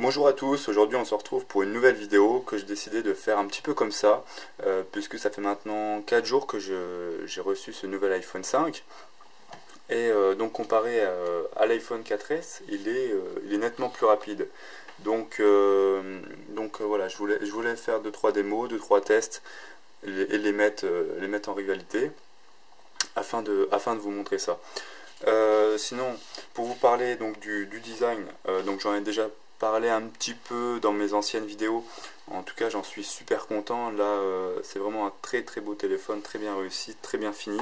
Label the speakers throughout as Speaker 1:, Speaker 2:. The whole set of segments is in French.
Speaker 1: Bonjour à tous, aujourd'hui on se retrouve pour une nouvelle vidéo que j'ai décidé de faire un petit peu comme ça, puisque ça fait maintenant 4 jours que j'ai reçu ce nouvel iPhone 5, et donc comparé à l'iPhone 4S, il est nettement plus rapide. Voilà, je voulais faire deux trois démos, deux trois tests, et les mettre en rivalité, afin de vous montrer ça. Sinon, pour vous parler donc du design, donc j'en ai déjà parlé un petit peu dans mes anciennes vidéos. En tout cas, j'en suis super content. Là, c'est vraiment un très très beau téléphone, très bien réussi, très bien fini.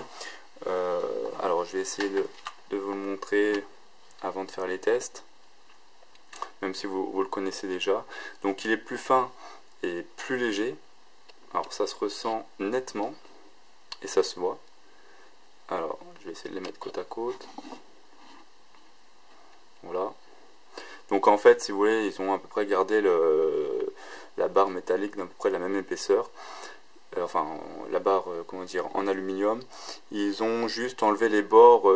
Speaker 1: Alors, je vais essayer de vous le montrer avant de faire les tests, même si vous le connaissez déjà. Donc, il est plus fin et plus léger. Alors, ça se ressent nettement et ça se voit. Alors, je vais essayer de les mettre côte à côte. Voilà. Donc en fait, si vous voulez, ils ont à peu près gardé la barre métallique d'à peu près la même épaisseur. Enfin, la barre, comment dire, en aluminium. Ils ont juste enlevé les bords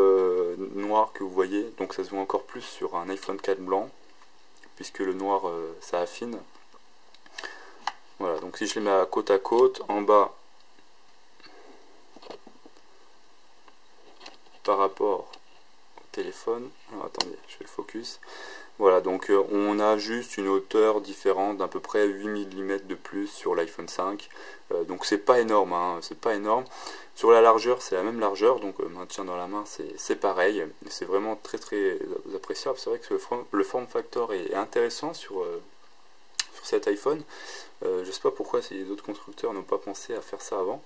Speaker 1: noirs que vous voyez. Donc ça se voit encore plus sur un iPhone 4 blanc, puisque le noir, ça affine. Voilà, donc si je les mets à côte, en bas, par rapport au téléphone. Alors attendez, je fais le focus. Voilà, donc on a juste une hauteur différente d'à peu près 8 mm de plus sur l'iPhone 5. Donc c'est pas énorme, hein, c'est pas énorme. Sur la largeur, c'est la même largeur, donc maintien dans la main, c'est pareil. C'est vraiment très très appréciable. C'est vrai que le form factor est intéressant sur cet iPhone. Je sais pas pourquoi si les autres constructeurs n'ont pas pensé à faire ça avant,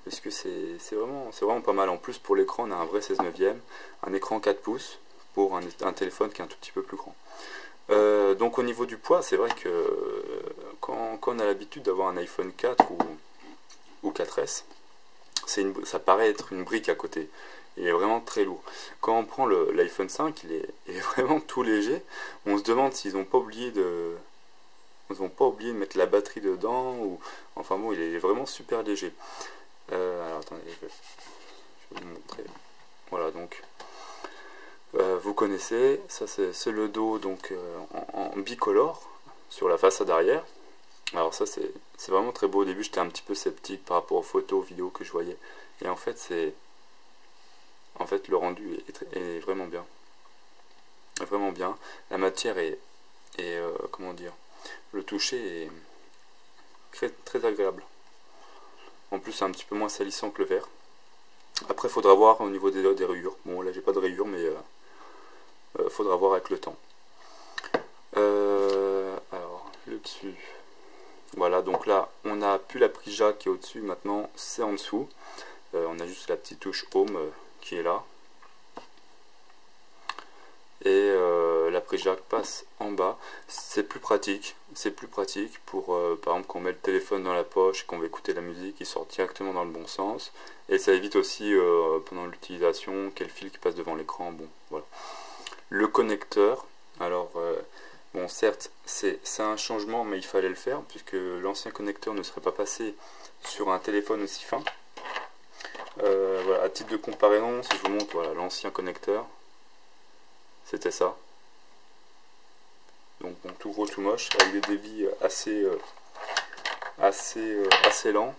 Speaker 1: parce que c'est vraiment pas mal. En plus, pour l'écran, on a un vrai 16 neuvième, un écran 4 pouces pour un téléphone qui est un tout petit peu plus grand. Donc au niveau du poids, c'est vrai que quand on a l'habitude d'avoir un iPhone 4 ou 4S, ça paraît être une brique à côté. Il est vraiment très lourd. Quand on prend l'iPhone 5, il est vraiment tout léger. On se demande s'ils n'ont pas oublié de mettre la batterie dedans, ou enfin bon, il est vraiment super léger. Alors attendez, je vais vous montrer. Voilà, donc vous connaissez, ça c'est le dos, donc en bicolore sur la façade arrière. Alors ça c'est vraiment très beau. Au début j'étais un petit peu sceptique par rapport aux photos, aux vidéos que je voyais, et en fait le rendu est vraiment bien, vraiment bien. La matière est comment dire, le toucher est très, très agréable. En plus c'est un petit peu moins salissant que le verre. Après faudra voir au niveau des rayures. Bon là j'ai pas de rayures, mais faudra voir avec le temps. Alors le dessus, voilà, donc là on n'a plus la prise jack qui est au dessus, maintenant c'est en dessous. On a juste la petite touche home qui est là, et la prise jack passe en bas. C'est plus pratique pour par exemple quand on met le téléphone dans la poche et qu'on veut écouter la musique, il sort directement dans le bon sens, et ça évite aussi pendant l'utilisation quel fil qui passe devant l'écran. Bon voilà. Le connecteur, alors bon, certes c'est un changement, mais il fallait le faire puisque l'ancien connecteur ne serait pas passé sur un téléphone aussi fin. Voilà, à titre de comparaison, si je vous montre, voilà, l'ancien connecteur, c'était ça. Donc bon, tout gros, tout moche, avec des débits assez lents,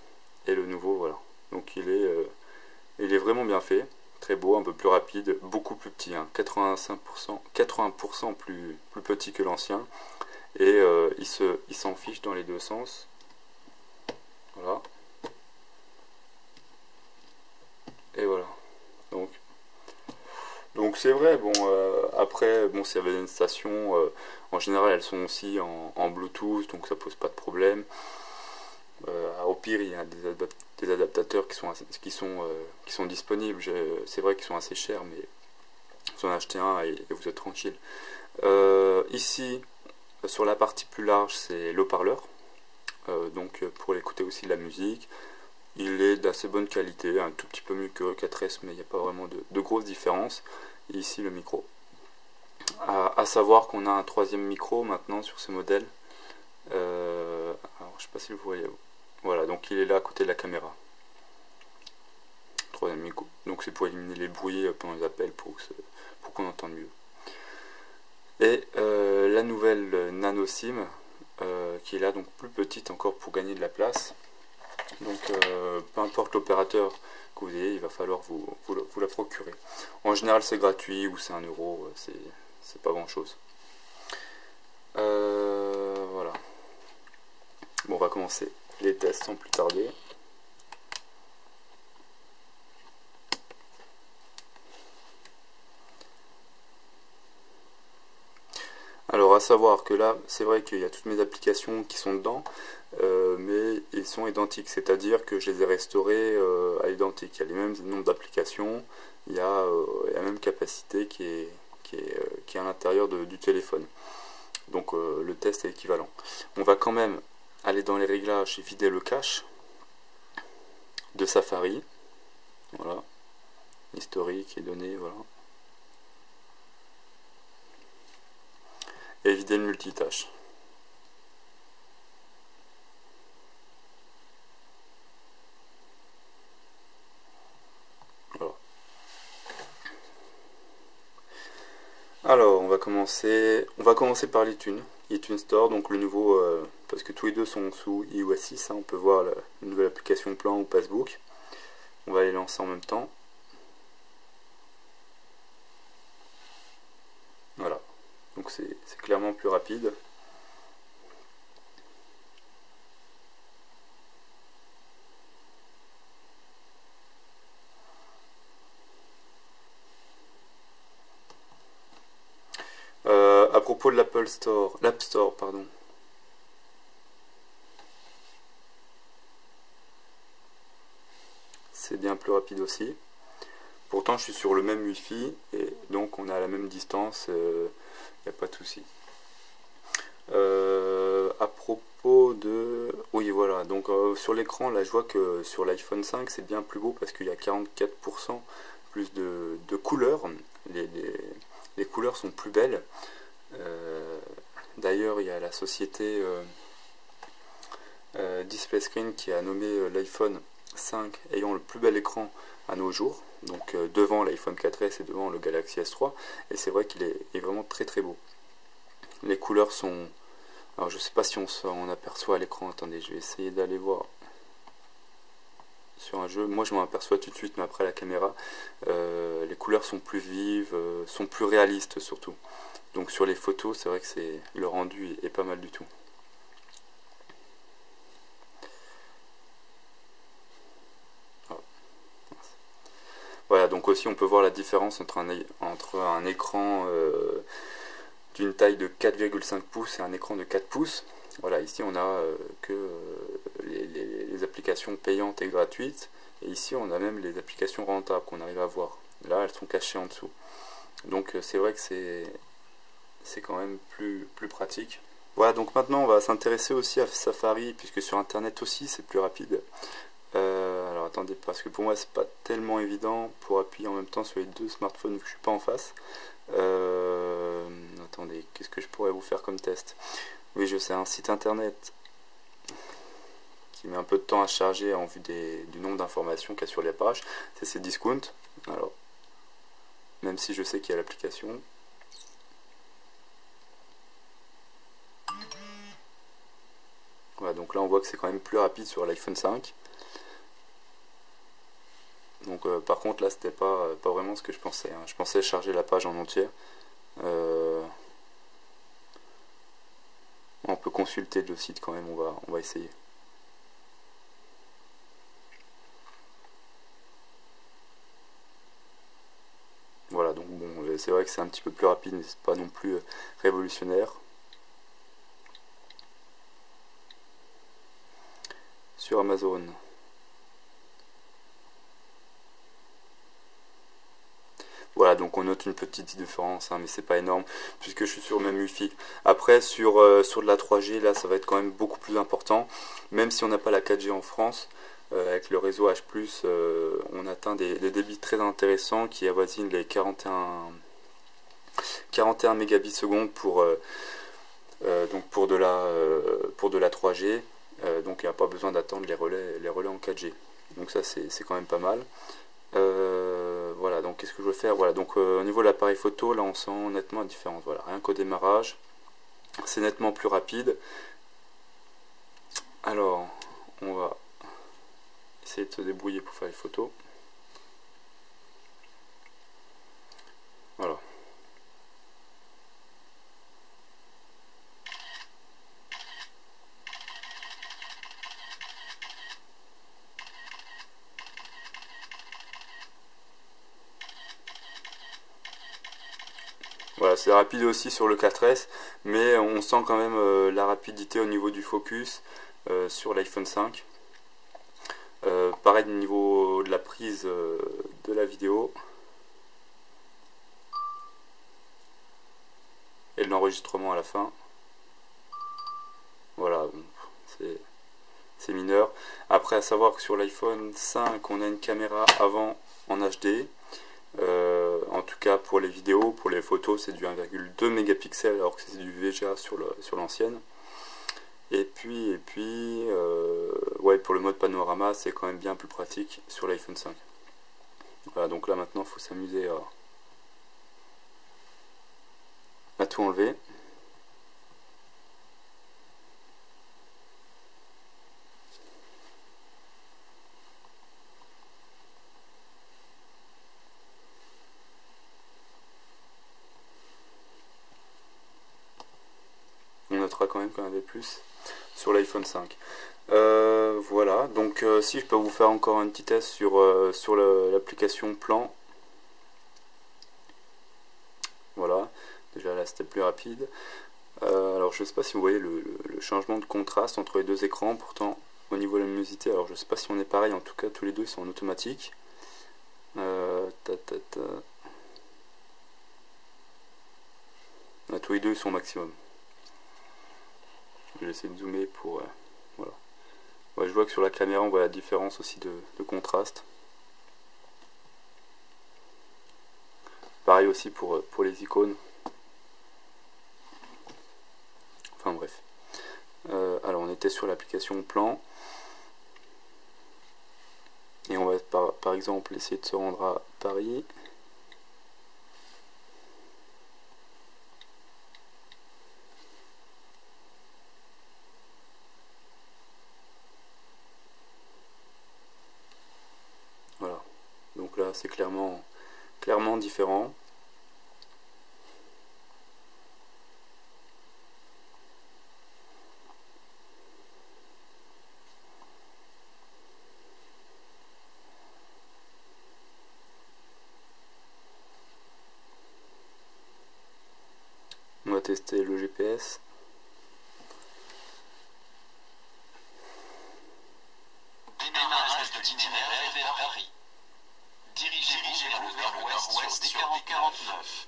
Speaker 1: et le nouveau, voilà. Donc il est vraiment bien fait, très beau, un peu plus rapide, beaucoup plus petit, hein, 80% plus petit que l'ancien, et il s'en fiche dans les deux sens. Voilà. Et voilà. Donc c'est vrai, bon, après, bon, s'il y avait une station, en général elles sont aussi en Bluetooth, donc ça pose pas de problème. Au pire, il y a des adaptateurs qui sont disponibles. C'est vrai qu'ils sont assez chers, mais vous en achetez un et vous êtes tranquille. Ici, sur la partie plus large, c'est l'haut-parleur, donc pour écouter aussi de la musique. Il est d'assez bonne qualité, un tout petit peu mieux que 4S, mais il n'y a pas vraiment de grosses différences. Et ici le micro. À savoir qu'on a un troisième micro maintenant sur ce modèle. Alors je sais pas si vous voyez. Voilà, donc il est là à côté de la caméra. Troisième micro. Donc c'est pour éliminer les bruits pendant les appels, pour qu'on entende mieux. Et la nouvelle Nano SIM, qui est là, donc plus petite encore pour gagner de la place. Donc peu importe l'opérateur que vous ayez, il va falloir vous la procurer. En général c'est gratuit ou c'est 1 euro, c'est pas grand chose. Voilà. Bon, on va commencer les tests sans plus tarder. Alors à savoir que là, c'est vrai qu'il y a toutes mes applications qui sont dedans, mais ils sont identiques, c'est-à-dire que je les ai restaurés à l'identique. Il y a les mêmes nombres d'applications, il y a la même capacité qui est à l'intérieur du téléphone. Donc le test est équivalent. On va quand même aller dans les réglages et vider le cache de Safari. Voilà, historique et données, voilà. Et vider le multitâche. Voilà. Alors on va commencer par l'iTunes Store, donc le nouveau, parce que tous les deux sont sous iOS 6, hein, on peut voir la nouvelle application plan ou Passbook. On va les lancer en même temps. Voilà, donc c'est clairement plus rapide. À propos de l'App Store, pardon. C'est bien plus rapide aussi. Pourtant, je suis sur le même Wi-Fi et donc on a la même distance, il n'y a pas de souci. À propos de... Oui, voilà, donc sur l'écran, là je vois que sur l'iPhone 5 c'est bien plus beau parce qu'il y a 44% plus de couleurs. Les couleurs sont plus belles. D'ailleurs, il y a la société Display Screen qui a nommé l'iPhone 5 ayant le plus bel écran à nos jours, donc devant l'iPhone 4S et devant le Galaxy S3, et c'est vrai qu'il est vraiment très très beau. Les couleurs sont... Alors je sais pas si on aperçoit à l'écran, attendez, je vais essayer d'aller voir sur un jeu. Moi je m'en aperçois tout de suite, mais après la caméra, les couleurs sont plus vives, sont plus réalistes surtout. Donc sur les photos, c'est vrai que le rendu est pas mal du tout. Voilà, donc aussi on peut voir la différence entre un écran d'une taille de 4,5 pouces et un écran de 4 pouces. Voilà, ici on a que les applications payantes et gratuites, et ici on a même les applications rentables qu'on arrive à voir. Là, elles sont cachées en dessous. Donc c'est vrai que c'est quand même plus pratique. Voilà, donc maintenant on va s'intéresser aussi à Safari, puisque sur internet aussi c'est plus rapide. Alors attendez, parce que pour moi c'est pas tellement évident pour appuyer en même temps sur les deux smartphones vu que je suis pas en face. Attendez, qu'est-ce que je pourrais vous faire comme test? Oui, je sais, un site internet qui met un peu de temps à charger en vue du nombre d'informations qu'il y a sur les pages, c'est Cdiscount. Alors, même si je sais qu'il y a l'application. Voilà, donc là on voit que c'est quand même plus rapide sur l'iPhone 5. Donc par contre là c'était pas vraiment ce que je pensais, hein. Je pensais charger la page en entier. On peut consulter le site quand même, on va essayer. Voilà, donc bon, c'est vrai que c'est un petit peu plus rapide, mais c'est pas non plus révolutionnaire. Sur Amazon. Voilà, donc on note une petite différence, hein, mais c'est pas énorme, puisque je suis sur le même Wi-Fi. Après, sur de la 3G, là, ça va être quand même beaucoup plus important. Même si on n'a pas la 4G en France, avec le réseau H+, on atteint des débits très intéressants qui avoisinent les 41 mégabits secondes donc pour de la 3G. Donc il n'y a pas besoin d'attendre les relais en 4G. Donc ça, c'est quand même pas mal. voilà, donc qu'est-ce que je veux faire? Voilà, donc au niveau de l'appareil photo, là on sent nettement la différence. Voilà, rien qu'au démarrage, c'est nettement plus rapide. Alors, on va essayer de se débrouiller pour faire les photos. Voilà. Voilà, c'est rapide aussi sur le 4S, mais on sent quand même la rapidité au niveau du focus sur l'iPhone 5. Pareil au niveau de la prise de la vidéo et de l'enregistrement à la fin. Voilà, bon, c'est mineur. Après, à savoir que sur l'iPhone 5, on a une caméra avant en HD. En tout cas pour les vidéos, pour les photos c'est du 1,2 mégapixels alors que c'est du VGA sur l'ancienne. Et puis ouais, pour le mode panorama c'est quand même bien plus pratique sur l'iPhone 5. Voilà, donc là maintenant il faut s'amuser à tout enlever. On notera quand même qu'il y en avait plus sur l'iPhone 5. Voilà, donc si je peux vous faire encore un petit test sur l'application Plan. Voilà, déjà là c'était plus rapide. Alors je ne sais pas si vous voyez le changement de contraste entre les deux écrans, pourtant au niveau de la luminosité, alors je ne sais pas si on est pareil, en tout cas tous les deux ils sont en automatique. Là, tous les deux ils sont au maximum. Je vais essayer de zoomer pour... voilà. Ouais, je vois que sur la caméra on voit la différence aussi de contraste. Pareil aussi pour les icônes. Enfin bref. Alors on était sur l'application Plan. Et on va par exemple essayer de se rendre à Paris. Voilà. Donc là c'est clairement différent. On va tester le GPS.
Speaker 2: Démarrage de l'itinéraire vers Paris. Dirigez-vous vers le nord-ouest sur D49.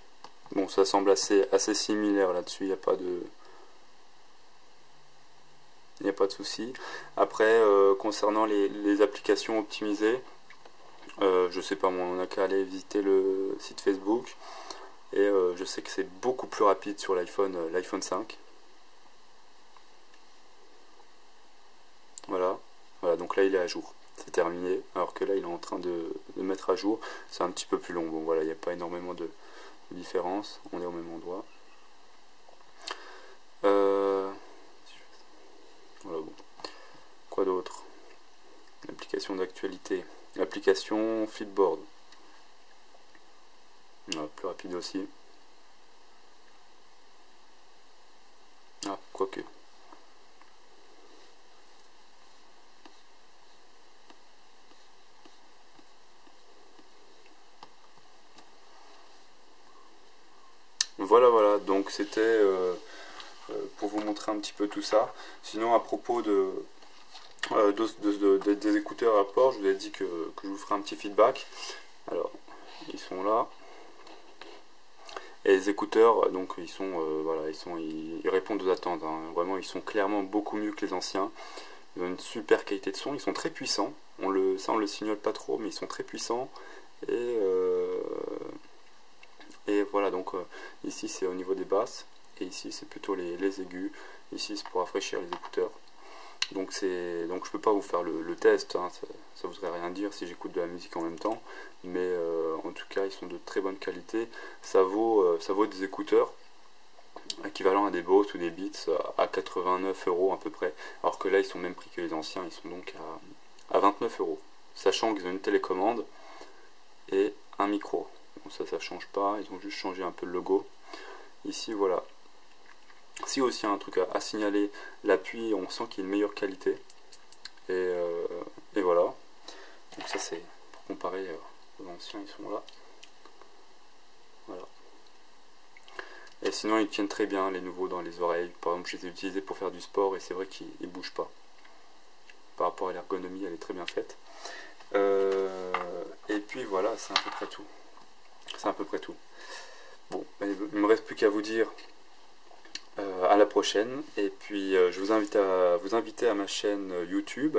Speaker 1: Bon, ça semble assez similaire là-dessus, il n'y a pas de... souci. Après, concernant les applications optimisées, je sais pas, moi, on n'a qu'à aller visiter le site Facebook. Et je sais que c'est beaucoup plus rapide sur l'iPhone 5. Voilà, donc là il est à jour. C'est terminé, alors que là il est en train de mettre à jour. C'est un petit peu plus long, bon voilà, il n'y a pas énormément de différence, on est au même endroit. Voilà, bon. Quoi d'autre? L'application d'actualité, l'application Flipboard. Plus rapide aussi. Quoique. Voilà, donc c'était pour vous montrer un petit peu tout ça. Sinon, à propos des écouteurs à port, je vous ai dit que je vous ferai un petit feedback. Alors, ils sont là. Et les écouteurs, donc ils sont, voilà, ils répondent aux attentes. Hein. Vraiment, ils sont clairement beaucoup mieux que les anciens. Ils ont une super qualité de son. Ils sont très puissants. Ça, on le signale pas trop, mais ils sont très puissants. Et voilà, donc ici c'est au niveau des basses. Et ici c'est plutôt les aigus. Ici c'est pour rafraîchir les écouteurs. Donc je peux pas vous faire le test, hein, ça voudrait rien dire si j'écoute de la musique en même temps, mais en tout cas ils sont de très bonne qualité. Ça vaut des écouteurs équivalents à des Bose ou des Beats à 89 € à peu près, alors que là ils sont même prix que les anciens, ils sont donc à 29 €, sachant qu'ils ont une télécommande et un micro. Bon, ça change pas, ils ont juste changé un peu le logo. Ici voilà. Si aussi un truc à signaler, l'appui, on sent qu'il y a une meilleure qualité. Et voilà. Donc ça c'est pour comparer aux anciens, ils sont là. Voilà. Et sinon ils tiennent très bien les nouveaux dans les oreilles. Par exemple je les ai utilisés pour faire du sport et c'est vrai qu'ils ne bougent pas. Par rapport à l'ergonomie, elle est très bien faite. Et puis voilà, c'est à peu près tout. C'est à peu près tout. Bon, il ne me reste plus qu'à vous dire à la prochaine. Et puis je vous invite à vous inviter à ma chaîne YouTube.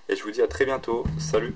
Speaker 1: Et je vous dis à très bientôt. Salut!